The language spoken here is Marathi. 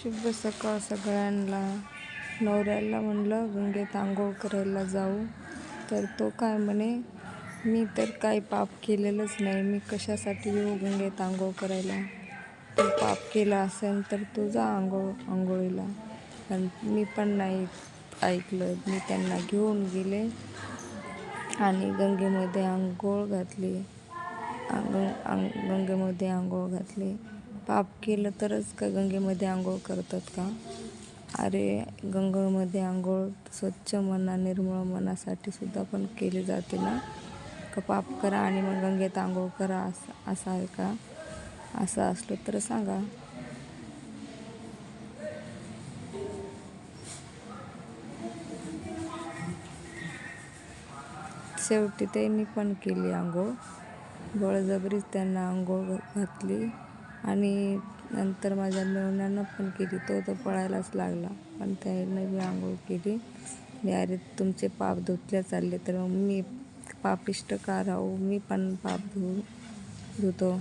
शुभ सकाळ सगळ्यांना. नवऱ्याला म्हणलं गंगेत आंघोळ करायला जाऊ, तर तो काय म्हणे, मी तर काही पाप केलेलंच नाही, मी कशासाठी येऊ गंगेत आंघोळ करायला. तू पाप केला असेल तर तू जा आंघोळीला. पण मी पण नाही ऐकलं. मी त्यांना घेऊन गेले आणि गंगेमध्ये आंघोळ घातली. गंगेमध्ये आंघोळ घातली. पाप केलं तरच का गंगेमध्ये आंघोळ करतात का? अरे, गंगेमध्ये आंघोळ स्वच्छ निर्मळ मनासाठी सुद्धा पण केली जाते ना. का पाप करा आणि मग गंगेत आंघोळ करा असं आहे का? असं असलं तर सांगा. शेवटी त्यांनी पण केली आंघोळ. बळजबरीच त्यांना आंघोळ घातली आणि नंतर माझ्या मेवण्यानं पण केली. तो तर पळायलाच लागला, पण त्याने बी आंघोळ केली. अरे, तुमचे पाप धुतले चालले तर मी पापिष्ट का राहू? मी पण पाप धुतो.